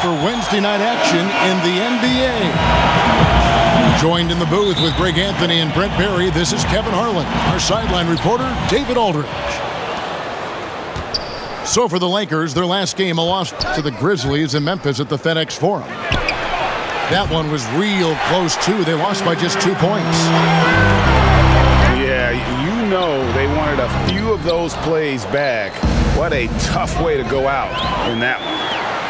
for Wednesday night action in the NBA. Joined in the booth with Greg Anthony and Brent Barry, this is Kevin Harlan. Our sideline reporter, David Aldridge. So for the Lakers, their last game, a loss to the Grizzlies in Memphis at the FedEx Forum. That one was real close, too. They lost by just 2 points. Yeah, you know they wanted a few of those plays back. What a tough way to go out in that one.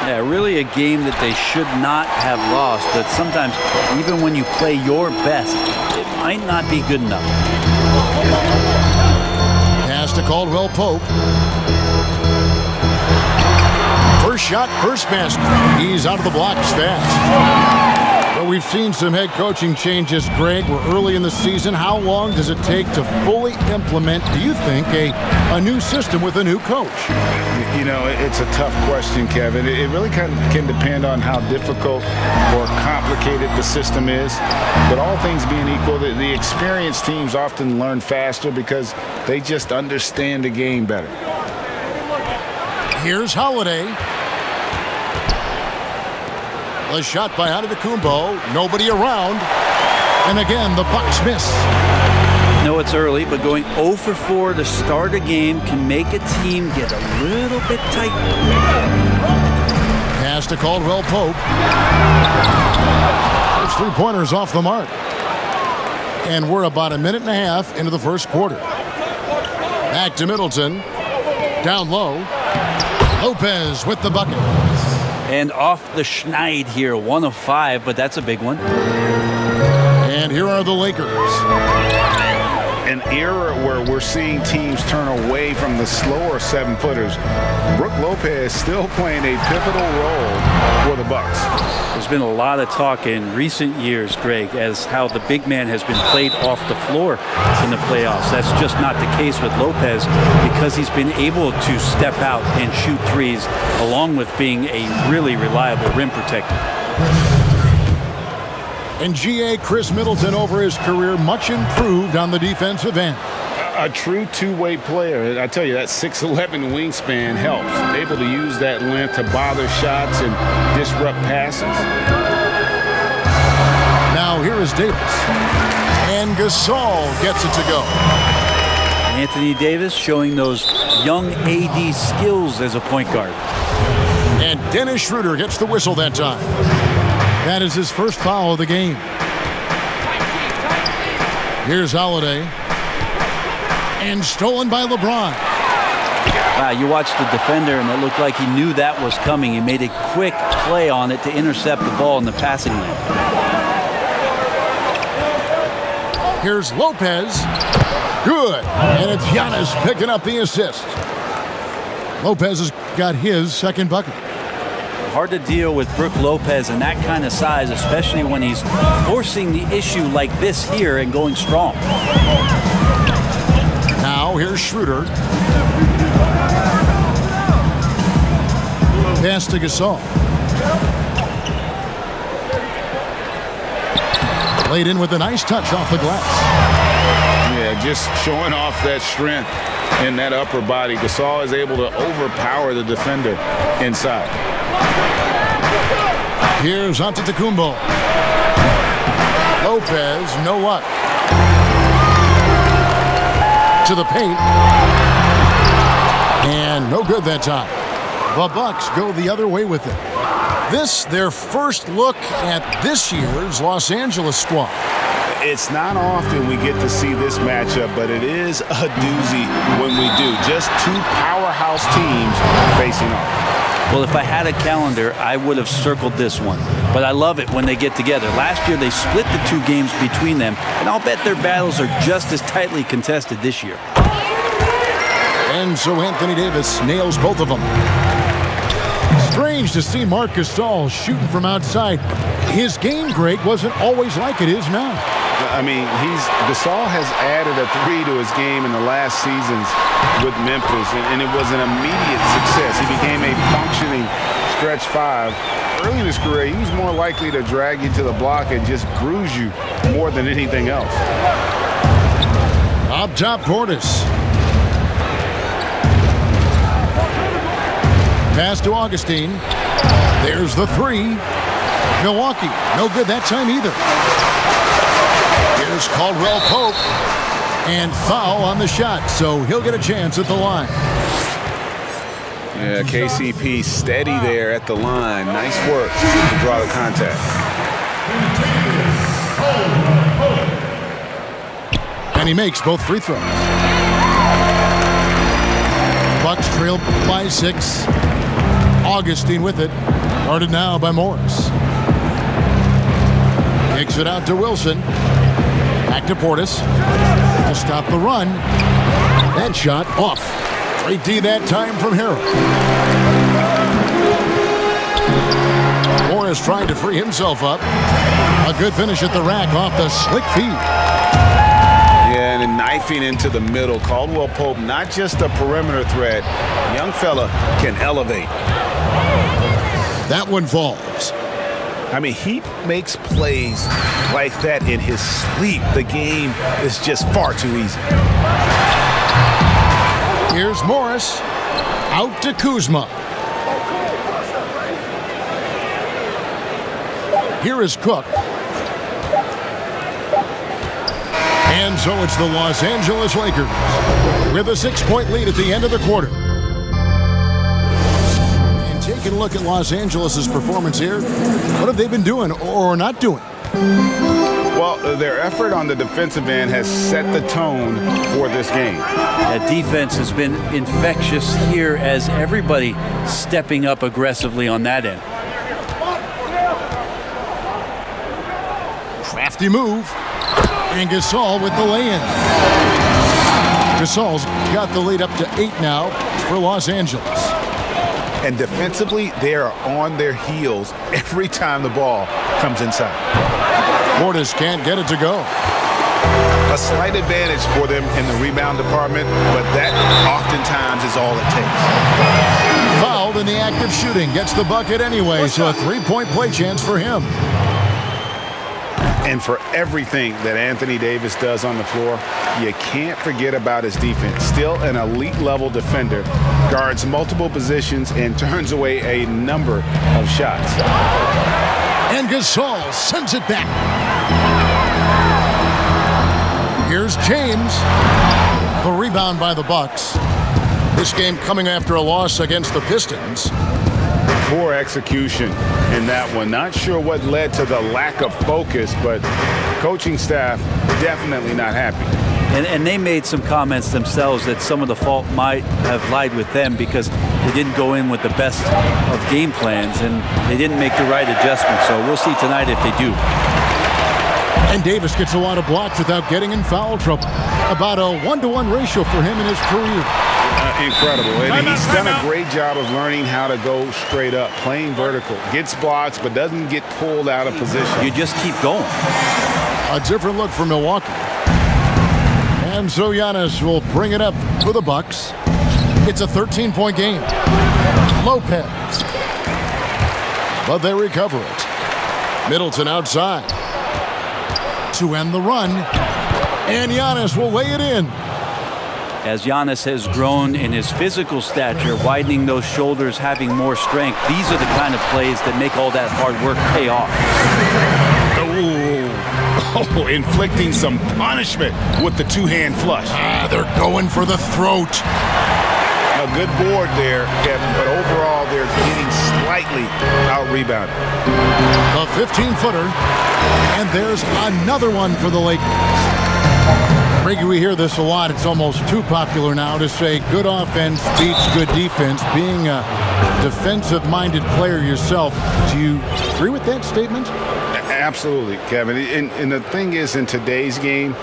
Yeah, really a game that they should not have lost, but sometimes even when you play your best, it might not be good enough. Pass to Caldwell Pope. First shot, first basket. He's out of the blocks fast. Well, we've seen some head coaching changes, Greg. We're early in the season. How long does it take to fully implement, do you think, a new system with a new coach? You know, it's a tough question, Kevin. It really can depend on how difficult or complicated the system is. But all things being equal, the experienced teams often learn faster because they just understand the game better. Here's Holiday. A shot by Antetokounmpo. Nobody around. And again, the Bucks miss. No, it's early, but going 0 for 4 to start a game can make a team get a little bit tight. Pass to Caldwell Pope. Those three-pointers off the mark. And we're about a minute and a half into the first quarter. Back to Middleton. Down low. Lopez with the bucket. And off the schneid here, 1 of 5, but that's a big one. And here are the Lakers. An era where we're seeing teams turn away from the slower 7-footers. Brook Lopez still playing a pivotal role for the Bucks. There's been a lot of talk in recent years, Greg, as how the big man has been played off the floor in the playoffs. That's just not the case with Lopez because he's been able to step out and shoot threes along with being a really reliable rim protector. And G.A. Chris Middleton over his career, much improved on the defensive end. A true two-way player. I tell you, that 6'11" wingspan helps. Able to use that length to bother shots and disrupt passes. Now here is Davis. And Gasol gets it to go. Anthony Davis showing those young AD skills as a point guard. And Dennis Schroeder gets the whistle that time. That is his first foul of the game. Here's Holiday. And stolen by LeBron. Wow, you watched the defender, and it looked like he knew that was coming. He made a quick play on it to intercept the ball in the passing lane. Here's Lopez. Good. And it's Giannis picking up the assist. Lopez has got his second bucket. Hard to deal with Brook Lopez and that kind of size, especially when he's forcing the issue like this here and going strong. Now here's Schroeder. Pass to Gasol. Laid in with a nice touch off the glass. Yeah, just showing off that strength in that upper body. Gasol is able to overpower the defender inside. Here's Antetokounmpo. Lopez, no luck. To the paint. And no good that time. The Bucks go the other way with it. This, their first look at this year's Los Angeles squad. It's not often we get to see this matchup, but it is a doozy when we do. Just two powerhouse teams facing off. Well, if I had a calendar, I would have circled this one. But I love it when they get together. Last year, they split the two games between them, and I'll bet their battles are just as tightly contested this year. And so Anthony Davis nails both of them. Strange to see Marc Gasol shooting from outside. His game, Greg, wasn't always like it is now. I mean, Gasol has added a 3 to his game in the last seasons with Memphis, and it was an immediate success. He became a functioning stretch 5. Early in his career, he was more likely to drag you to the block and just bruise you more than anything else. Up top, Portis. Pass to Augustine. There's the three. Milwaukee, no good that time either. Here's Caldwell Pope. And foul on the shot, so he'll get a chance at the line. Yeah, KCP steady there at the line. Nice work to draw the contact. And he makes both free throws. Bucks trail by 6. Augustine with it. Guarded now by Morris. Kicks it out to Wilson. Back to Portis. To stop the run. That shot off. Straight D that time from Harrell. Morris trying to free himself up. A good finish at the rack off the slick feed. Yeah, and then knifing into the middle. Caldwell Pope, not just a perimeter threat. Young fella can elevate. That one falls. I mean, he makes plays like that in his sleep. The game is just far too easy. Here's Morris. Out to Kuzma. Here is Cook. And so it's the Los Angeles Lakers with a 6-point lead at the end of the quarter. And taking a look at Los Angeles' performance here, what have they been doing or not doing? Well, their effort on the defensive end has set the tone for this game. That defense has been infectious here as everybody stepping up aggressively on that end. Crafty move. And Gasol with the lay-in. Gasol's got the lead up to 8 now for Los Angeles. And defensively, they are on their heels every time the ball comes inside. Portis can't get it to go. A slight advantage for them in the rebound department, but that oftentimes is all it takes. Fouled in the act of shooting. Gets the bucket anyway, so a 3-point play chance for him. And for everything that Anthony Davis does on the floor, you can't forget about his defense. Still an elite level defender, guards multiple positions and turns away a number of shots. And Gasol sends it back. Here's James. The rebound by the Bucks. This game coming after a loss against the Pistons. Poor execution in that one. Not sure what led to the lack of focus, but coaching staff definitely not happy. And they made some comments themselves that some of the fault might have lied with them because they didn't go in with the best of game plans and they didn't make the right adjustments. So we'll see tonight if they do. And Davis gets a lot of blocks without getting in foul trouble. About a 1-to-1 ratio for him in his career. Incredible. And he's done a great job of learning how to go straight up, playing vertical. Gets blocks, but doesn't get pulled out of position. You just keep going. A different look for Milwaukee. And so Giannis will bring it up for the Bucks. It's a 13-point game. Lopez. But they recover it. Middleton outside. To end the run. And Giannis will lay it in. As Giannis has grown in his physical stature, widening those shoulders, having more strength, these are the kind of plays that make all that hard work pay off. Oh, inflicting some punishment with the two-hand flush. They're going for the throat. A good board there, Kevin, but overall they're getting slightly out-rebounded. The 15-footer, and there's another one for the Lakers. Ricky, we hear this a lot. It's almost too popular now to say good offense beats good defense. Being a defensive-minded player yourself, do you agree with that statement? Absolutely, Kevin. And the thing is, in today's game,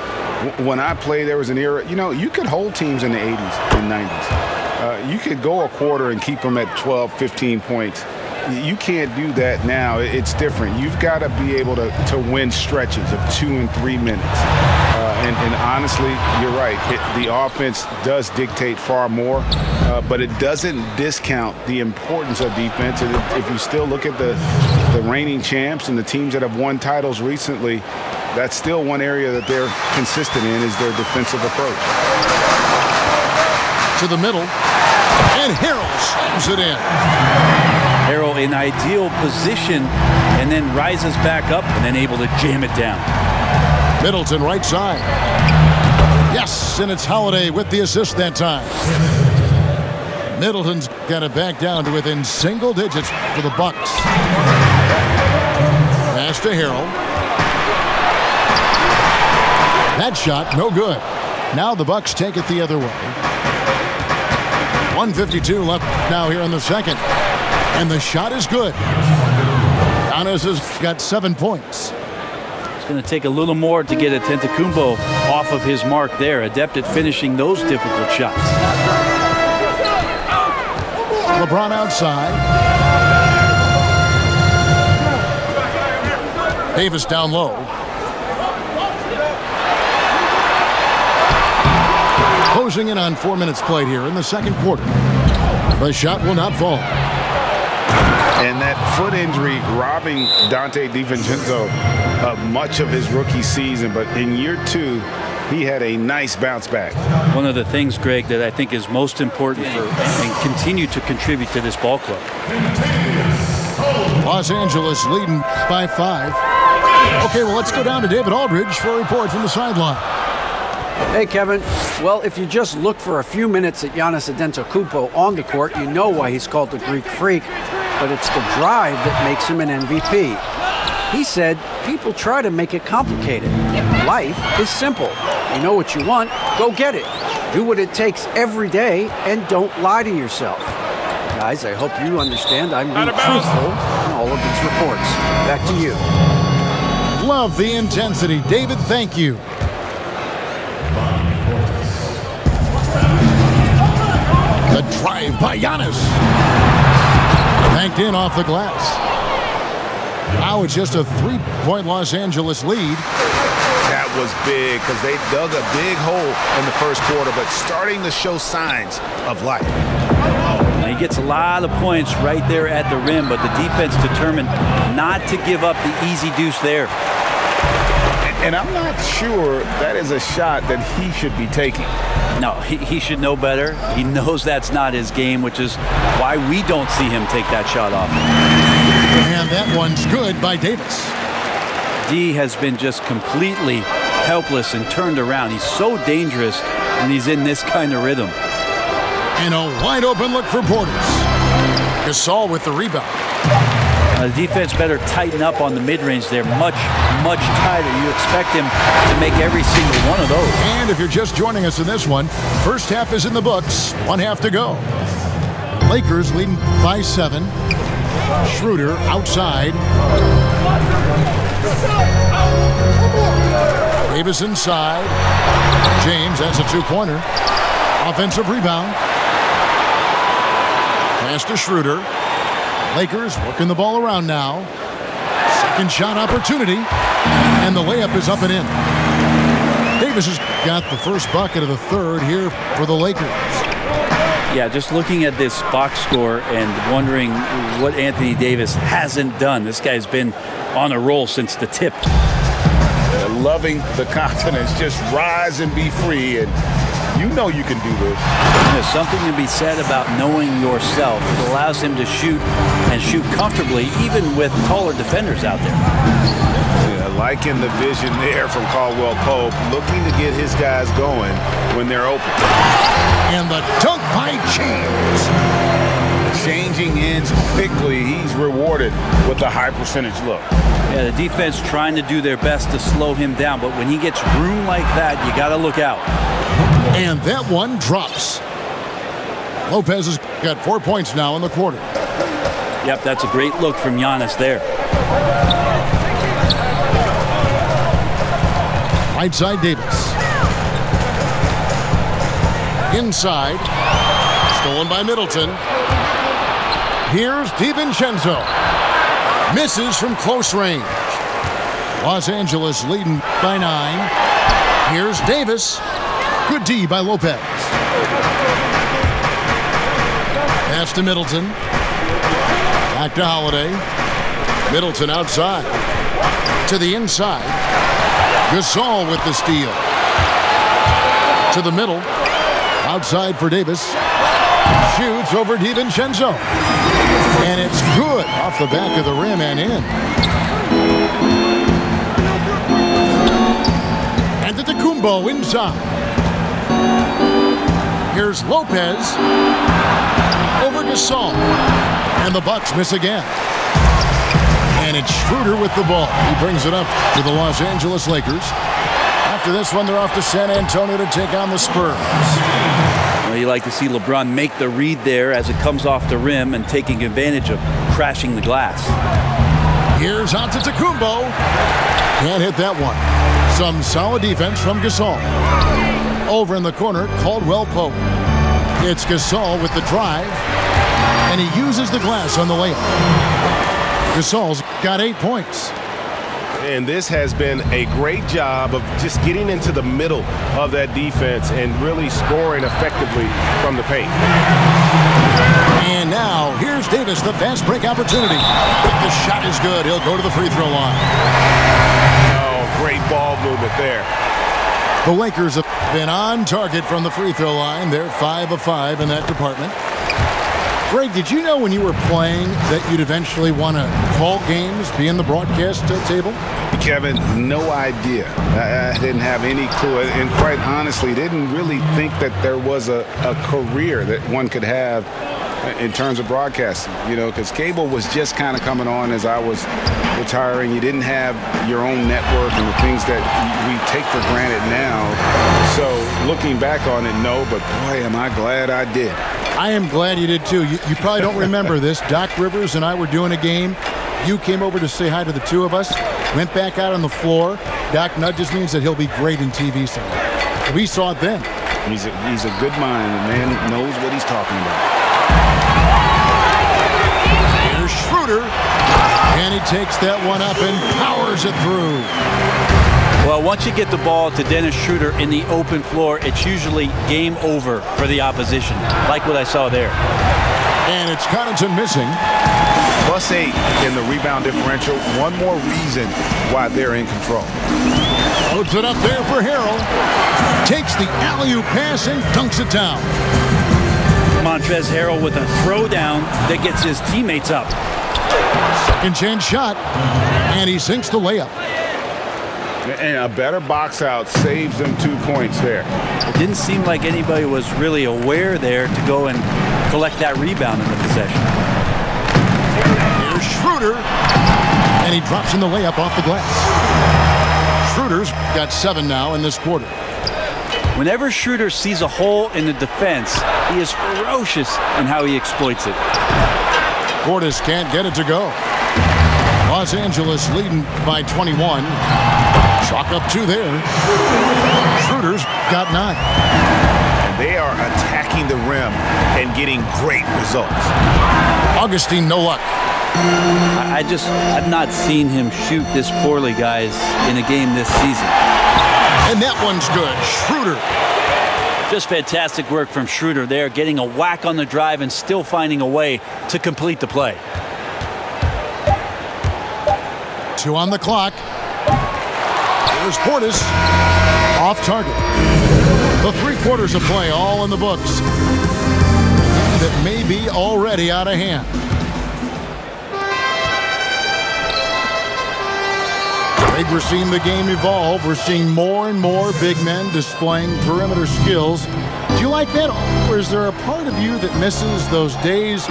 when I played, there was an era, you could hold teams in the 80s and 90s. You could go a quarter and keep them at 12, 15 points. You can't do that now. It's different. You've got to be able to win stretches of 2 and 3 minutes. And honestly, you're right. The offense does dictate far more, but it doesn't discount the importance of defense. And if you still look at the reigning champs and the teams that have won titles recently, that's still one area that they're consistent in is their defensive approach. To the middle, and Harrell slams it in. Harrell arrow in ideal position and then rises back up and then able to jam it down. Middleton right side. Yes, and it's Holiday with the assist that time. Middleton's got it back down to within single digits for the Bucks. Pass to Harrell. That shot, no good. Now the Bucks take it the other way. 1:52 left now here in the second. And the shot is good. Giannis has got 7 points. It's going to take a little more to get Antetokounmpo off of his mark there. Adept at finishing those difficult shots. LeBron outside. Davis down low. Closing in on 4 minutes played here in the second quarter. The shot will not fall. And that foot injury robbing Dante DiVincenzo of much of his rookie season. But in year 2, he had a nice bounce back. One of the things, Greg, that I think is most important for and continue to contribute to this ball club. Los Angeles leading by 5. Okay, well, let's go down to David Aldridge for a report from the sideline. Hey, Kevin. Well, if you just look for a few minutes at Giannis Antetokounmpo on the court, you know why he's called the Greek Freak. But it's the drive that makes him an MVP. He said, people try to make it complicated. Life is simple. You know what you want, go get it. Do what it takes every day and don't lie to yourself. Guys, I hope you understand I'm being truthful in all of these reports. Back to you. Love the intensity. David, thank you. The drive by Giannis. Banked in off the glass. Now it's just a 3-point Los Angeles lead. That was big because they dug a big hole in the first quarter, but starting to show signs of life. He gets a lot of points right there at the rim, but the defense determined not to give up the easy deuce there. And I'm not sure that is a shot that he should be taking. No, he should know better. He knows that's not his game, which is why we don't see him take that shot off. And that one's good by Davis. D has been just completely helpless and turned around. He's so dangerous when he's in this kind of rhythm. And a wide open look for Portis. Gasol with the rebound. The defense better tighten up on the mid-range there much tighter. You expect him to make every single one of those. And if you're just joining us in this one, first half is in the books. 1 half to go. Lakers leading by 7. Schroeder outside. Davis inside. James, that's a 2-pointer. Offensive rebound. Pass to Schroeder. Lakers working the ball around now. Second shot opportunity. And the layup is up and in. Davis has got the first bucket of the third here for the Lakers. Yeah, just looking at this box score and wondering what Anthony Davis hasn't done. This guy's been on a roll since the tip. Loving the confidence. Just rise and be free. And you know you can do this. There's something to be said about knowing yourself. It allows him to shoot and shoot comfortably, even with taller defenders out there. Yeah, liking the vision there from Caldwell Pope, looking to get his guys going when they're open. And the dunk by James. Changing ends quickly. He's rewarded with a high percentage look. Yeah, the defense trying to do their best to slow him down, but when he gets room like that, you got to look out. And that one drops. Lopez has got 4 points now in the quarter. Yep, that's a great look from Giannis there. Right side, Davis. Inside. Stolen by Middleton. Here's DiVincenzo. Misses from close range. Los Angeles leading by 9. Here's Davis. Good D by Lopez. Pass to Middleton. Back to Holiday. Middleton outside. To the inside. Gasol with the steal. To the middle. Outside for Davis. Shoots over DiVincenzo. And it's good off the back of the rim and in. And Antetokounmpo inside. Here's Lopez over Gasol. And the Bucks miss again. And it's Schroeder with the ball. He brings it up to the Los Angeles Lakers. After this one, they're off to San Antonio to take on the Spurs. Well, you like to see LeBron make the read there as it comes off the rim and taking advantage of crashing the glass. Here's Antetokounmpo. Can't hit that one. Some solid defense from Gasol. Over in the corner, Caldwell Pope. It's Gasol with the drive, and he uses the glass on the layup. Gasol's got 8 points. And this has been a great job of just getting into the middle of that defense and really scoring effectively from the paint. And now, here's Davis, the fast break opportunity. The shot is good. He'll go to the free throw line. Oh, great ball movement there. The Lakers have been on target from the free throw line. They're 5 of 5 in that department. Greg, did you know when you were playing that you'd eventually want to call games, be in the broadcast table? Kevin, no idea. I didn't have any clue. And quite honestly, didn't really think that there was a career that one could have in terms of broadcasting, you know, because cable was just kind of coming on as I was retiring. You didn't have your own network and the things that we take for granted now. So looking back on it, no, but boy, am I glad I did. I am glad you did too. You probably don't remember this. Doc Rivers and I were doing a game. You came over to say hi to the two of us, went back out on the floor. Doc nudges me and said he'll be great in TV someday. We saw it then. He's a good mind. The man knows what he's talking about. Here's Schroeder, and he takes that one up and powers it through. Well, once you get the ball to Dennis Schroeder in the open floor, it's usually game over for the opposition, like what I saw there. And it's Connaughton missing. +8 in the rebound differential. One more reason why they're in control. Loads it up there for Harrell. Takes the alley-oop pass and dunks it down. Montrezl Harrell with a throwdown that gets his teammates up. Second chance shot, and he sinks the layup. And a better box out saves them 2 points there. It didn't seem like anybody was really aware there to go and collect that rebound in the possession. Here's Schroeder, and he drops in the layup off the glass. Schroeder's got 7 now in this quarter. Whenever Schroeder sees a hole in the defense, he is ferocious in how he exploits it. Portis can't get it to go. Los Angeles leading by 21. Chalk up 2 there. Schroeder's got 9. And they are attacking the rim and getting great results. Augustine, no luck. I've not seen him shoot this poorly, guys, in a game this season. And that one's good. Schroeder. Just fantastic work from Schroeder there, getting a whack on the drive and still finding a way to complete the play. 2 on the clock. Here's Portis. Off target. The 3 quarters of play all in the books. That may be already out of hand. We're seeing the game evolve. We're seeing more and more big men displaying perimeter skills. Do you like that? Or is there a part of you that misses those days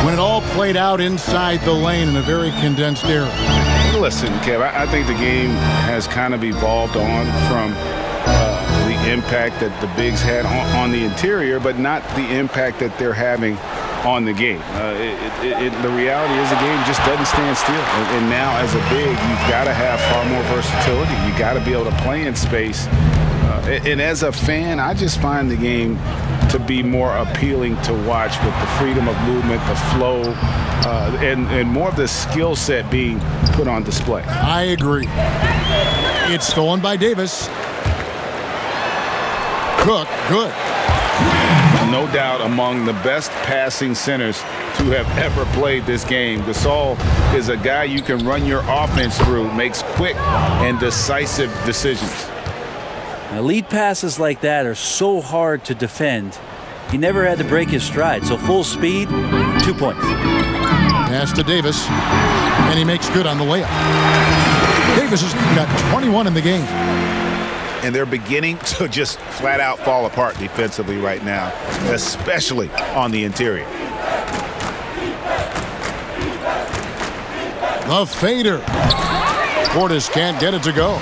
when it all played out inside the lane in a very condensed era? Listen, Kev, I think the game has kind of evolved on from the impact that the bigs had on the interior, but not the impact that they're having on the game. The reality is the game just doesn't stand still. And now as a big, you've got to have far more versatility. You got to be able to play in space. And as a fan, I just find the game to be more appealing to watch with the freedom of movement, the flow, and more of the skill set being put on display. I agree. It's stolen by Davis. Cook, good. No doubt among the best passing centers to have ever played this game. Gasol is a guy you can run your offense through, makes quick and decisive decisions. Now, lead passes like that are so hard to defend he never had to break his stride. So full speed, 2 points. Pass to Davis, and he makes good on the layup. Davis has got 21 in the game. And they're beginning to just flat out fall apart defensively right now, especially on the interior. The fader. Portis can't get it to go.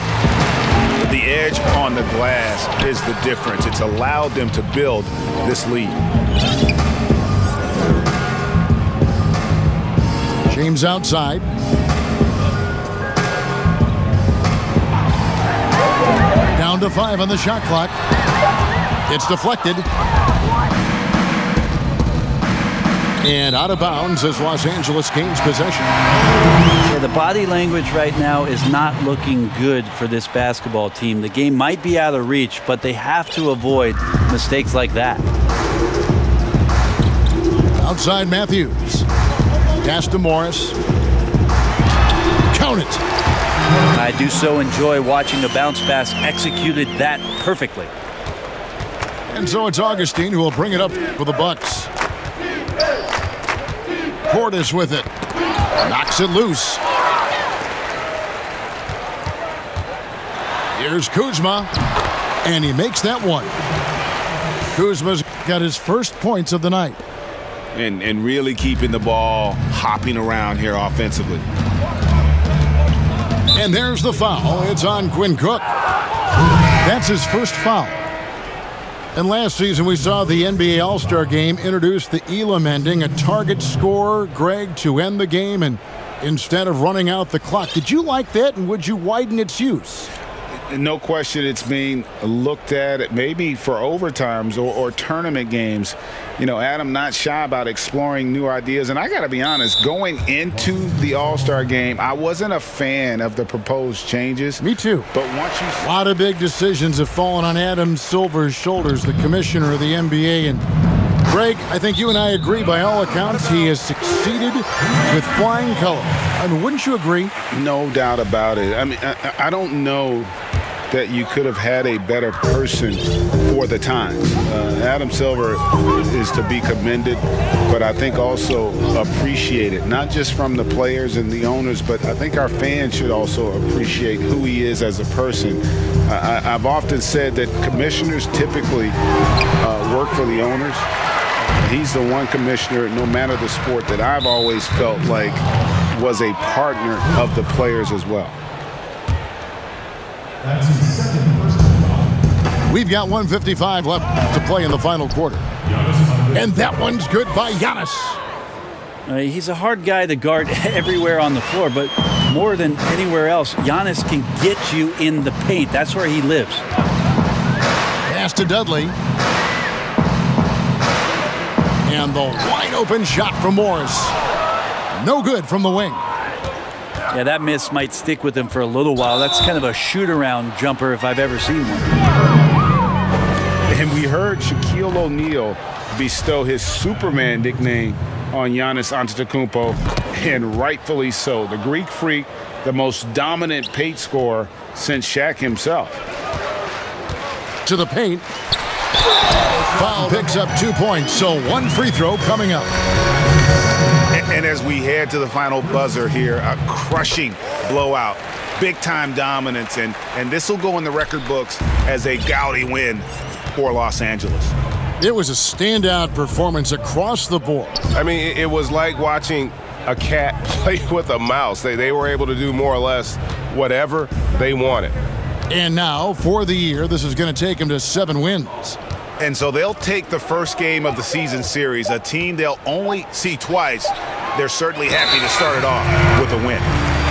The edge on the glass is the difference. It's allowed them to build this lead. James outside. Down to 5 on the shot clock. It's deflected. And out of bounds as Los Angeles gains possession. Yeah, the body language right now is not looking good for this basketball team. The game might be out of reach, but they have to avoid mistakes like that. Outside Matthews. Pass to Morris. Count it. I do so enjoy watching a bounce pass executed that perfectly. And so it's Augustine who will bring it up for the Bucks. Portis with it. Knocks it loose. Here's Kuzma. And he makes that one. Kuzma's got his first points of the night. And really keeping the ball hopping around here offensively. And there's the foul. It's on Quinn Cook. That's his first foul. And last season we saw the NBA All-Star Game introduce the Elam ending, a target scorer, Greg, to end the game and instead of running out the clock. Did you like that, and would you widen its use? No question it's being looked at maybe for overtimes or tournament games. You know, Adam not shy about exploring new ideas. And I got to be honest, going into the All-Star game, I wasn't a fan of the proposed changes. Me too. But once you... A lot of big decisions have fallen on Adam Silver's shoulders, the commissioner of the NBA. And Greg, I think you and I agree by all accounts he has succeeded with flying colors. I mean, wouldn't you agree? No doubt about it. I mean, I don't know that you could have had a better person for the times. Adam Silver is to be commended, but I think also appreciated, not just from the players and the owners, but I think our fans should also appreciate who he is as a person. I've often said that commissioners typically work for the owners. He's the one commissioner, no matter the sport, that I've always felt like was a partner of the players as well. That's his second personal foul. We've got 1:55 left to play in the final quarter. And that one's good by Giannis. He's a hard guy to guard everywhere on the floor, but more than anywhere else, Giannis can get you in the paint. That's where he lives. Pass to Dudley. And the wide open shot from Morris. No good from the wing. Yeah, that miss might stick with him for a little while. That's kind of a shoot-around jumper if I've ever seen one. And we heard Shaquille O'Neal bestow his Superman nickname on Giannis Antetokounmpo, and rightfully so. The Greek Freak, the most dominant paint scorer since Shaq himself. To the paint. Foul picks up 2 points, so one free throw coming up. And as we head to the final buzzer here, a crushing blowout, big-time dominance, and this will go in the record books as a gaudy win for Los Angeles. It was a standout performance across the board. I mean, it was like watching a cat play with a mouse. They were able to do more or less whatever they wanted. And now, for the year, this is going to take them to 7 wins. And so they'll take the first game of the season series, a team they'll only see twice. They're certainly happy to start it off with a win.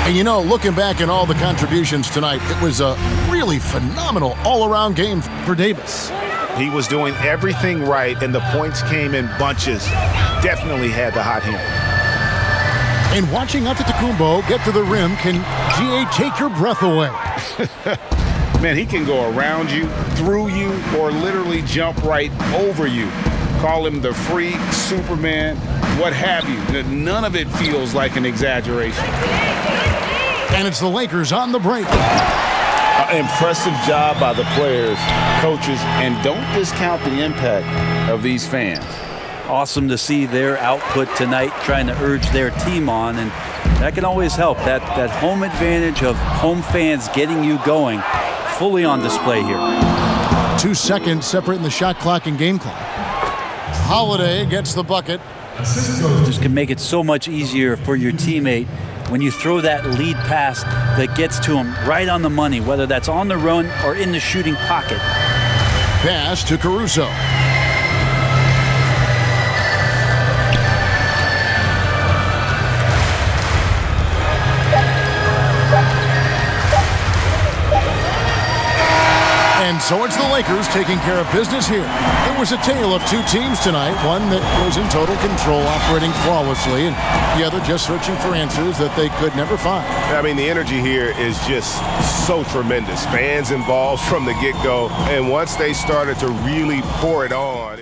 And you know, looking back at all the contributions tonight, it was a really phenomenal all-around game for Davis. He was doing everything right, and the points came in bunches. Definitely had the hot hand. And watching Antetokounmpo get to the rim can, GA, take your breath away. Man, he can go around you, through you, or literally jump right over you. Call him the freak, Superman, what have you. None of it feels like an exaggeration. And it's the Lakers on the break. Impressive job by the players, coaches, and don't discount the impact of these fans. Awesome to see their output tonight, trying to urge their team on, and that can always help. That home advantage of home fans getting you going, fully on display here. 2 seconds separating the shot clock and game clock. Holiday gets the bucket. Just can make it so much easier for your teammate when you throw that lead pass that gets to him right on the money, whether that's on the run or in the shooting pocket. Pass to Caruso. And so it's the Lakers taking care of business here. It was a tale of two teams tonight, one that was in total control, operating flawlessly, and the other just searching for answers that they could never find. I mean, the energy here is just so tremendous. Fans involved from the get-go, and once they started to really pour it on,